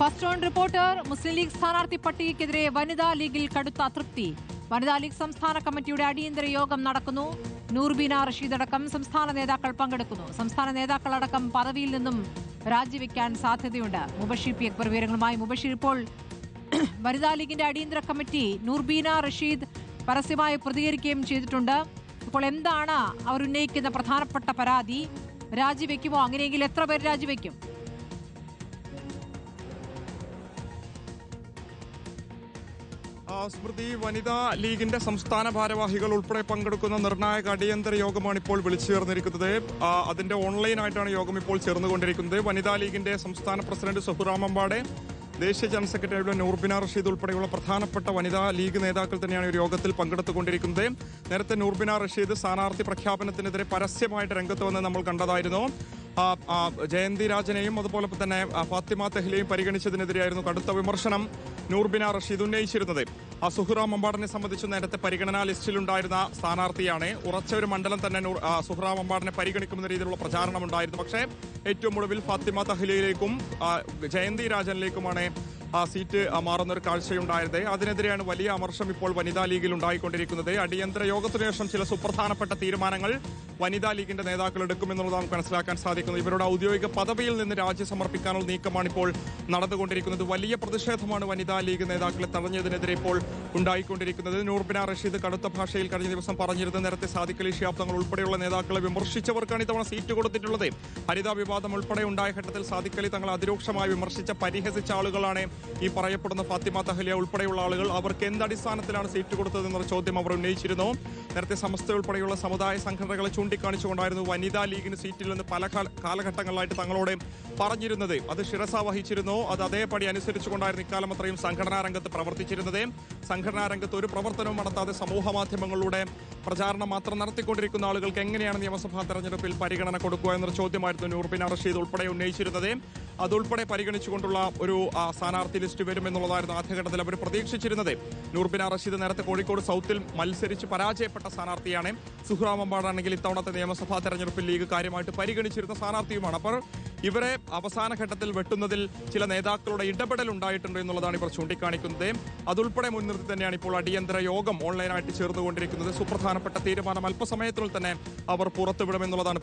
First on reporter. Muslim league സ്ഥാനാർത്ഥി പട്ടികയ്ക്കെതിരെ വനിതാ ലീഗിൽ കടുത്ത അതൃപ്തി. വനിതാ ലീഗ് സംസ്ഥാന കമ്മിറ്റിയുടെ അടിയന്തര യോഗം നടക്കുന്നു. നൂർബീന റഷീദ് അടക്കം സംസ്ഥാന നേതാക്കൾ പങ്കെടുക്കുന്നു. സംസ്ഥാന നേതാക്കളടക്കം പദവിയിൽ നിന്നും രാജിവെക്കാൻ സാധ്യതയുണ്ട്. മുബഷീർ പി അക്ബർ വിവരങ്ങളുമായി. മുബഷീർ, ഇപ്പോൾ വനിതാ ലീഗിന്റെ അടിയന്തര കമ്മിറ്റി നൂർബീന റഷീദ് പരസ്യമായി പ്രതികരിക്കുകയും ചെയ്തിട്ടുണ്ട്. ഇപ്പോൾ എന്താണ് അവർ ഉന്നയിക്കുന്ന പ്രധാനപ്പെട്ട പരാതി? രാജിവെക്കുമോ? അങ്ങനെയെങ്കിൽ എത്ര പേർ രാജിവെക്കും? സ്മൃതി, വനിതാ ലീഗിന്റെ സംസ്ഥാന ഭാരവാഹികൾ ഉൾപ്പെടെ പങ്കെടുക്കുന്ന നിർണായക അടിയന്തര യോഗമാണ് ഇപ്പോൾ വിളിച്ചു ചേർന്നിരിക്കുന്നത്. അതിന്റെ ഓൺലൈനായിട്ടാണ് യോഗം ഇപ്പോൾ ചേർന്നുകൊണ്ടിരിക്കുന്നത്. വനിതാ ലീഗിന്റെ സംസ്ഥാന പ്രസിഡന്റ് സുഹ്റാ മമ്പാടെ, ദേശീയ ജനറൽ സെക്രട്ടറി നൂർബിന റഷീദ് ഉൾപ്പെടെയുള്ള പ്രധാനപ്പെട്ട വനിതാ ലീഗ് നേതാക്കൾ തന്നെയാണ് ഈ യോഗത്തിൽ പങ്കെടുത്തുകൊണ്ടിരിക്കുന്നത്. നേരത്തെ നൂർബിന റഷീദ് സ്ഥാനാർത്ഥി പ്രഖ്യാപനത്തിനെതിരെ പരസ്യമായിട്ട് രംഗത്ത് വന്ന് നമ്മൾ കണ്ടതായിരുന്നു. ജയന്തി രാജനെയും അതുപോലെ തന്നെ ഫാത്തിമ തെഹ്ലിയെയും പരിഗണിച്ചതിനെതിരെയായിരുന്നു കടുത്ത വിമർശനം നൂർബിന റഷീദ് ഉന്നയിച്ചിരുന്നത്. സുഹ്റാ മമ്പാടിനെ സംബന്ധിച്ച് നേരത്തെ പരിഗണനാ ലിസ്റ്റിലുണ്ടായിരുന്ന സ്ഥാനാർത്ഥിയാണ്. ഉറച്ച ഒരു മണ്ഡലം തന്നെ സുഹ്റാ മമ്പാടിനെ പരിഗണിക്കുന്ന രീതിയിലുള്ള പ്രചാരണം ഉണ്ടായിരുന്നു. പക്ഷേ ഏറ്റവും ഒടുവിൽ ഫാത്തിമ തെഹ്ലിയിലേക്കും ജയന്തി രാജനിലേക്കുമാണ് സീറ്റ് മാറുന്ന ഒരു കാഴ്ചയുണ്ടായത്. അതിനെതിരെയാണ് വലിയ അമർഷം ഇപ്പോൾ വനിതാ ലീഗിൽ ഉണ്ടായിക്കൊണ്ടിരിക്കുന്നത്. അടിയന്തര യോഗത്തിനു ശേഷം ചില സുപ്രധാനപ്പെട്ട തീരുമാനങ്ങൾ വനിതാ ലീഗിന്റെ നേതാക്കൾ എടുക്കുമെന്നുള്ളത് നമുക്ക് മനസ്സിലാക്കാൻ സാധിക്കുന്നു. ഇവരുടെ ഔദ്യോഗിക പദവിയിൽ നിന്ന് രാജി സമർപ്പിക്കാനുള്ള നീക്കമാണ് ഇപ്പോൾ നടന്നുകൊണ്ടിരിക്കുന്നത്. വലിയ പ്രതിഷേധമാണ് വനിതാ ലീഗ് നേതാക്കളെ തടഞ്ഞതിനെതിരെ ഇപ്പോൾ ഉണ്ടായിക്കൊണ്ടിരിക്കുന്നത്. നൂർബിന റഷീദ് കടുത്ത ഭാഷയിൽ കഴിഞ്ഞ ദിവസം പറഞ്ഞിരുന്നത് നേരത്തെ സാദിഖ് അലി ശിഹാബ് തങ്ങൾ ഉൾപ്പെടെയുള്ള നേതാക്കളെ വിമർശിച്ചവർക്കാണ് ഇത്തവണ സീറ്റ് കൊടുത്തിട്ടുള്ളത്. ഹരിത വിവാദം ഉൾപ്പെടെ ഉണ്ടായ ഘട്ടത്തിൽ സാദിഖ് അലി തങ്ങൾ അതിരൂക്ഷമായി വിമർശിച്ച പരിഹസിച്ച ആളുകളാണ് ഈ പറയപ്പെടുന്ന ഫാത്തിമ തെഹ്ലിയ ഉൾപ്പെടെയുള്ള ആളുകൾ. അവർക്ക് എന്തടിസ്ഥാനത്തിലാണ് സീറ്റ് കൊടുത്തതെന്നൊരു ചോദ്യം അവർ ഉന്നയിച്ചിരുന്നു. നേരത്തെ സമസ്ത ഉൾപ്പെടെയുള്ള സമുദായ സംഘടനകളെ ചൂണ്ടിക്കാണിച്ചുകൊണ്ടായിരുന്നു വനിതാ ലീഗിന് സീറ്റിൽ നിന്ന് പല കാലഘട്ടങ്ങളിലായിട്ട് തങ്ങളോട് പറഞ്ഞിരുന്നത്. അത് ശിരസ വഹിച്ചിരുന്നു. അത് അതേപടി അനുസരിച്ചുകൊണ്ടായിരുന്നു ഇക്കാലം അത്രയും സംഘടനാ രംഗത്ത് പ്രവർത്തിച്ചിരുന്നത്. സംഘടനാ രംഗത്ത് ഒരു പ്രവർത്തനവും നടത്താതെ സമൂഹ മാധ്യമങ്ങളിലൂടെ പ്രചാരണം മാത്രം നടത്തിക്കൊണ്ടിരിക്കുന്ന ആളുകൾക്ക് എങ്ങനെയാണ് നിയമസഭാ തെരഞ്ഞെടുപ്പിൽ പരിഗണന കൊടുക്കുക എന്നൊരു ചോദ്യമായിരുന്നു നൂർബിന റഷീദ് ഉൾപ്പെടെ ഉന്നയിച്ചിരുന്നത്. അതുൾപ്പെടെ പരിഗണിച്ചുകൊണ്ടുള്ള ഒരു സ്ഥാനാർത്ഥി ലിസ്റ്റ് വരുമെന്നുള്ളതായിരുന്നു ആദ്യഘട്ടത്തിൽ അവർ പ്രതീക്ഷിച്ചിരുന്നത്. നൂർബിന റഷീദ് നേരത്തെ കോഴിക്കോട് സൗത്തിൽ മത്സരിച്ച് പരാജയപ്പെട്ട സ്ഥാനാർത്ഥിയാണ്. സുഹ്റാ മമ്പാടാണെങ്കിൽ ഇത്തവണത്തെ നിയമസഭാ തെരഞ്ഞെടുപ്പിൽ ലീഗ് കാര്യമായിട്ട് പരിഗണിച്ചിരുന്ന സ്ഥാനാർത്ഥിയുമാണ്. അപ്പോൾ ഇവരെ അവസാന ഘട്ടത്തിൽ വെട്ടുന്നതിൽ ചില നേതാക്കളുടെ ഇടപെടൽ ഉണ്ടായിട്ടുണ്ട് എന്നുള്ളതാണ് ഇവർ ചൂണ്ടിക്കാണിക്കുന്നത്. അതുൾപ്പെടെ മുൻനിർത്തി തന്നെയാണ് ഇപ്പോൾ അടിയന്തര യോഗം ഓൺലൈനായിട്ട് ചേർന്നുകൊണ്ടിരിക്കുന്നത്. സുപ്രധാനപ്പെട്ട തീരുമാനം അല്പസമയത്തിനുള്ളിൽ തന്നെ അവർ പുറത്തുവിടുമെന്നുള്ളതാണ്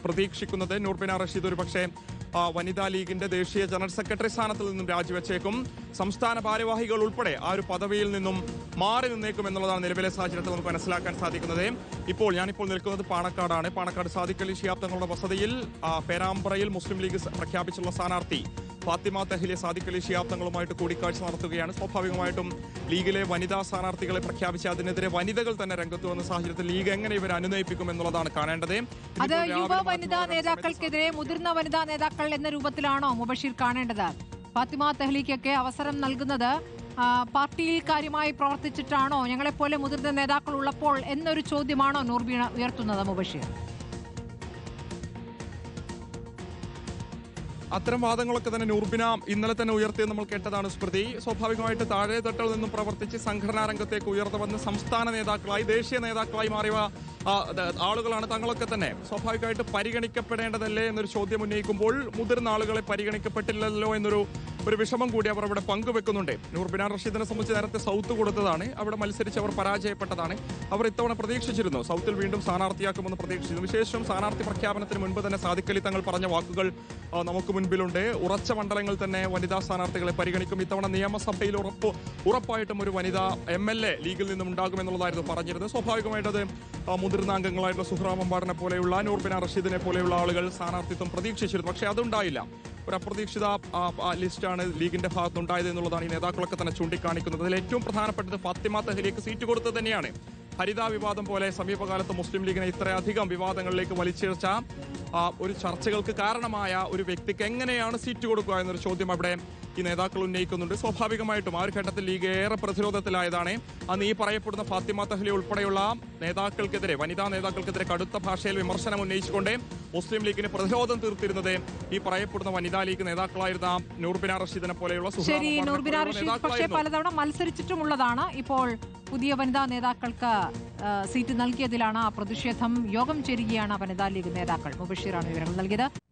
പ്രതീക്ഷിക്കുന്നത്. നൂർബിന റഷീദ് ഒരു പക്ഷേ വനിതാ ലീഗിന്റെ ദേശീയ ജനറൽ സെക്രട്ടറി സ്ഥാനത്തിൽ നിന്നും രാജിവെച്ചേക്കും. സംസ്ഥാന ഭാരവാഹികൾ ഉൾപ്പെടെ ആ ഒരു പദവിയിൽ നിന്നും മാറി നിന്നേക്കും എന്നുള്ളതാണ് നിലവിലെ സാഹചര്യത്തിൽ നമുക്ക് മനസ്സിലാക്കാൻ സാധിക്കുന്നത്. ഞാനിപ്പോൾ നിൽക്കുന്നത് പാണക്കാടാണ്. പാണക്കാട് സാദിഖ് അലി ശിഹാബ് തങ്ങളുടെ വസതിയിൽ പേരാമ്പ്രയിൽ മുസ്ലിം ലീഗ് പ്രഖ്യാപിച്ചുള്ള സ്ഥാനാർത്ഥി ഫാത്തിമ തെഹ്ലിയ സാദിഖ് അലി ശിഹാബ് തങ്ങളുമായിട്ട് കൂടിക്കാഴ്ച നടത്തുകയാണ്. സ്വാഭാവികമായിട്ടും ലീഗിലെ വനിതാ സ്ഥാനാർത്ഥികളെ പ്രഖ്യാപിച്ച് അതിനെതിരെ വനിതകൾ തന്നെ രംഗത്ത് വന്ന സാഹചര്യത്തിൽ ലീഗ് എങ്ങനെ ഇവരെ അനുനയിപ്പിക്കും എന്നുള്ളതാണ് കാണേണ്ടത്. അത് യുവ വനിതാ നേതാക്കൾക്കെതിരെ മുതിർന്ന വനിതാ നേതാക്കൾ എന്ന രൂപത്തിലാണോ മുബഷീർ കാണേണ്ടത്? ഫാത്തിമ തെഹ്ലിക്കൊക്കെ അവസരം നൽകുന്നത് പാർട്ടിയിൽ കാര്യമായി പ്രവർത്തിച്ചിട്ടാണോ, ഞങ്ങളെപ്പോലെ മുതിർന്ന നേതാക്കൾ ഉള്ളപ്പോൾ എന്നൊരു ചോദ്യമാണോ നൂർബീന ഉയർത്തുന്നത് മുബഷീർ? അത്തരം വാദങ്ങളൊക്കെ തന്നെ നൂർബിന ഇന്നലെ തന്നെ ഉയർത്തിയത് നമ്മൾ കേട്ടതാണ് സ്മൃതി. സ്വാഭാവികമായിട്ട് താഴെ തട്ടിൽ നിന്നും പ്രവർത്തിച്ച് സംഘടനാ രംഗത്തേക്ക് ഉയർന്നു വന്ന് സംസ്ഥാന നേതാക്കളായി ദേശീയ നേതാക്കളായി മാറിയ ആളുകളാണ് തങ്ങളൊക്കെ തന്നെ. സ്വാഭാവികമായിട്ട് പരിഗണിക്കപ്പെടേണ്ടതല്ലേ എന്നൊരു ചോദ്യം ഉന്നയിക്കുമ്പോൾ മുതിർന്ന ആളുകളെ പരിഗണിക്കപ്പെട്ടില്ലല്ലോ എന്നൊരു വിഷമം കൂടി അവർ അവിടെ പങ്കുവെക്കുന്നുണ്ട്. നൂർബിന റഷീദിനെ സംബന്ധിച്ച് നേരത്തെ സൗത്ത് കൊടുത്തതാണ്. അവിടെ മത്സരിച്ച് അവർ പരാജയപ്പെട്ടതാണ്. അവർ ഇത്തവണ പ്രതീക്ഷിച്ചിരുന്നു സൗത്തിൽ വീണ്ടും സ്ഥാനാർത്ഥിയാക്കുമെന്ന് പ്രതീക്ഷിച്ചിരുന്നു. വിശേഷം സ്ഥാനാർത്ഥി പ്രഖ്യാപനത്തിന് മുൻപ് തന്നെ സാദിഖ് അലി തങ്ങൾ പറഞ്ഞ വാക്കുകൾ നമുക്ക് മുൻപിലുണ്ട്. ഉറച്ച മണ്ഡലങ്ങൾ തന്നെ വനിതാ സ്ഥാനാർത്ഥികളെ പരിഗണിക്കും. ഇത്തവണ നിയമസഭയിൽ ഉറപ്പായിട്ടും ഒരു വനിതാ MLA ലീഗിൽ നിന്നും ഉണ്ടാകുമെന്നുള്ളതായിരുന്നു പറഞ്ഞിരുന്നത്. സ്വാഭാവികമായിട്ട് അത് മുതിർന്ന അംഗങ്ങളായിട്ടുള്ള സുഹ്റാ മമ്പാടിനെ പോലെയുള്ള നൂർബിന റഷീദിനെ പോലെയുള്ള ആളുകൾ സ്ഥാനാർത്ഥിത്വം പ്രതീക്ഷിച്ചിരുന്നു. പക്ഷേ അതുണ്ടായില്ല. ഒരു അപ്രതീക്ഷിത ലിസ്റ്റാണ് ലീഗിന്റെ ഭാഗത്തുണ്ടായത് എന്നുള്ളതാണ് ഈ നേതാക്കളൊക്കെ തന്നെ ചൂണ്ടിക്കാണിക്കുന്നത്. അതിൽ ഏറ്റവും പ്രധാനപ്പെട്ടത് ഫാത്തിമ തെഹ്ലിയക്ക് സീറ്റ് കൊടുത്തത് തന്നെയാണ്. ഹരിത വിവാദം പോലെ സമീപകാലത്ത് മുസ്ലിം ലീഗിനെ ഇത്രയധികം വിവാദങ്ങളിലേക്ക് വലിച്ചിഴച്ച ഒരു ചർച്ചകൾക്ക് കാരണമായ ഒരു വ്യക്തിക്ക് എങ്ങനെയാണ് സീറ്റ് കൊടുക്കുക എന്നൊരു ചോദ്യം അവിടെ ഈ നേതാക്കൾ ഉന്നയിക്കുന്നുണ്ട്. സ്വാഭാവികമായിട്ടും ആ ഒരു ഘട്ടത്തിൽ ലീഗ് ഏറെ പ്രതിരോധത്തിലായതാണ്. അന്ന് ഈ പറയപ്പെടുന്ന ഫാത്തിമ തെഹ്ലി ഉൾപ്പെടെയുള്ള നേതാക്കൾക്കെതിരെ, വനിതാ നേതാക്കൾക്കെതിരെ കടുത്ത ഭാഷയിൽ വിമർശനം ഉന്നയിച്ചുകൊണ്ട് മുസ്ലിം ലീഗിന് പ്രതിരോധം തീർത്തിരുന്നത് ഈ പറയപ്പെടുന്ന വനിതാ ലീഗ് നേതാക്കളായിരുന്ന നൂർബിന റഷീദിനെ പോലെയുള്ള പക്ഷേ പലതവണ മത്സരിച്ചിട്ടുമുള്ളതാണ്. ഇപ്പോൾ പുതിയ വനിതാ നേതാക്കൾക്ക് സീറ്റ് നൽകിയതിലാണ് പ്രതിഷേധം. യോഗം ചേരുകയാണ് വനിതാ ലീഗ് നേതാക്കൾ. മുബഷീറാണ് വിവരങ്ങൾ നൽകിയത്.